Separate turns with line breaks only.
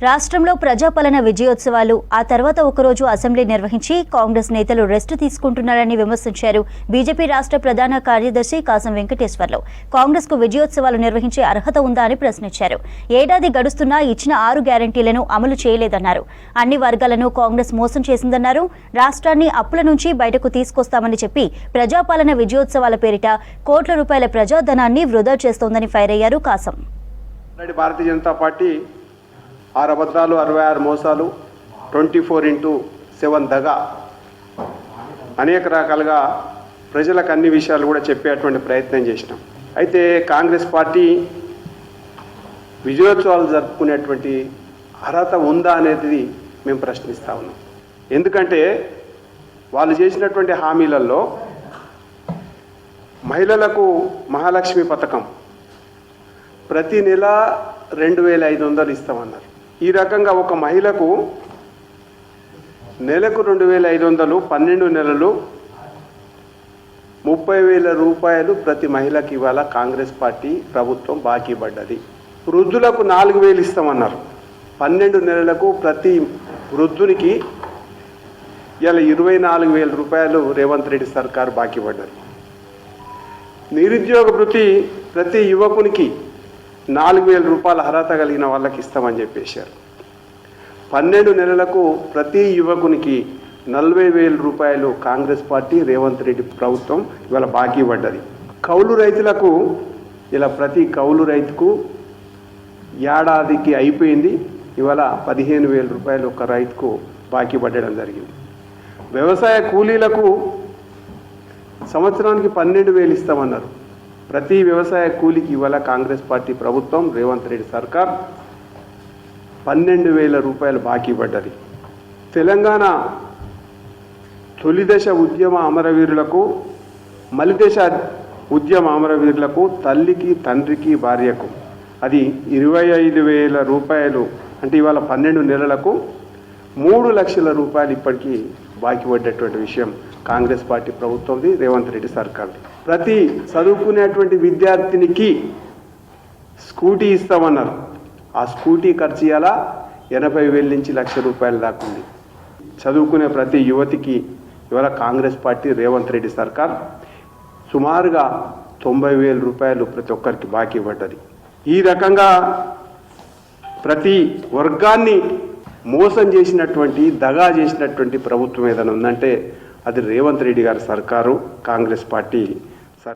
రాష్ట్రంలో ప్రజాపాలన విజయోత్సవాలు ఆ తర్వాత ఒకరోజు అసెంబ్లీ నిర్వహించి కాంగ్రెస్ నేతలు రెస్ట్ తీసుకుంటున్నారని విమర్శించారు బీజేపీ రాష్ట్ర ప్రధాన కార్యదర్శి కాసం వెంకటేశ్వర్లు. కాంగ్రెస్ కు విజయోత్సవాలు నిర్వహించే అర్హత ఉందా అని ప్రశ్నించారు. ఏడాది గడుస్తున్నా ఇచ్చిన 6 గ్యారంటీలను అమలు చేయలేదన్నారు. అన్ని వర్గాలను కాంగ్రెస్ మోసం చేసిందన్నారు. రాష్ట్రాన్ని అప్పుల నుంచి బయటకు తీసుకొస్తామని చెప్పి ప్రజాపాలన విజయోత్సవాల పేరిట కోట్ల రూపాయల ప్రజాధనాన్ని వృధా చేస్తోందని ఫైర్ అయ్యారు కాసం.
భారతీయ జనతా పార్టీ 6 అబద్ధాలు 66 మోసాలు 24/7 దగా అనేక రకాలుగా ప్రజలకు అన్ని విషయాలు కూడా చెప్పేటువంటి ప్రయత్నం చేసినాం. అయితే కాంగ్రెస్ పార్టీ విజయోత్సవాలు జరుపుకునేటువంటి అర్హత ఉందా అనేది మేము ప్రశ్నిస్తా ఉన్నాం. ఎందుకంటే వాళ్ళు చేసినటువంటి హామీలలో మహిళలకు మహాలక్ష్మి పథకం ప్రతి నెల 2500 ఇస్తామన్నారు. ఈ రకంగా ఒక మహిళకు నెలకు 2500, 12 నెలలు 30,000 రూపాయలు ప్రతి మహిళకి ఇవాళ కాంగ్రెస్ పార్టీ ప్రభుత్వం బాకీ పడ్డది. వృద్ధులకు 4,000 ఇస్తామన్నారు. 12 నెలలకు ప్రతి వృద్ధునికి ఇలా 24,000 రూపాయలు రేవంత్ రెడ్డి సర్కారు బాకీ పడ్డారు. నిరుద్యోగ భృతి ప్రతి యువకునికి 4,000 రూపాయల అర్హత కలిగిన వాళ్ళకి ఇస్తామని చెప్పేశారు. 12 నెలలకు ప్రతి యువకునికి 40,000 రూపాయలు కాంగ్రెస్ పార్టీ రేవంత్ రెడ్డి ప్రభుత్వం ఇవాళ బాకీ పడ్డది. కౌలు రైతులకు ఇలా ప్రతి కౌలు రైతుకు ఏడాదికి అయిపోయింది. ఇవాళ 15,000 రూపాయలు ఒక రైతుకు బాకీ పడడం జరిగింది. వ్యవసాయ కూలీలకు సంవత్సరానికి 12,000 ఇస్తామన్నారు. ప్రతి వ్యవసాయ కూలికి ఇవాళ కాంగ్రెస్ పార్టీ ప్రభుత్వం రేవంత్ రెడ్డి సర్కార్ 12,000 రూపాయలు బాకీ పడ్డది. తెలంగాణ తొలిదశ ఉద్యమ అమరవీరులకు, మలిదశ ఉద్యమ అమరవీరులకు, తల్లికి, తండ్రికి, భార్యకు అది 25,000 రూపాయలు. అంటే ఇవాళ 12 నెలలకు 3 లక్షల రూపాయలు ఇప్పటికీ బాకీ పడ్డటువంటి విషయం కాంగ్రెస్ పార్టీ ప్రభుత్వంది, రేవంత్ రెడ్డి సర్కార్. ప్రతి చదువుకునేటువంటి విద్యార్థినికి స్కూటీ ఇస్తామన్నారు. ఆ స్కూటీ ఖర్చు ఇలా 80,000 నుంచి 1,00,000 రూపాయలు దాకా ఉంది. చదువుకునే ప్రతి యువతికి ఇవాళ కాంగ్రెస్ పార్టీ రేవంత్ రెడ్డి సర్కార్ సుమారుగా 90,000 రూపాయలు ప్రతి ఒక్కరికి బాకీ పడ్డది. ఈ రకంగా ప్రతి వర్గాన్ని మోసం చేసినటువంటి, దగా చేసినటువంటి ప్రభుత్వం ఏదైనా ఉందంటే అది రేవంత్ రెడ్డి గారి సర్కారు, కాంగ్రెస్ పార్టీ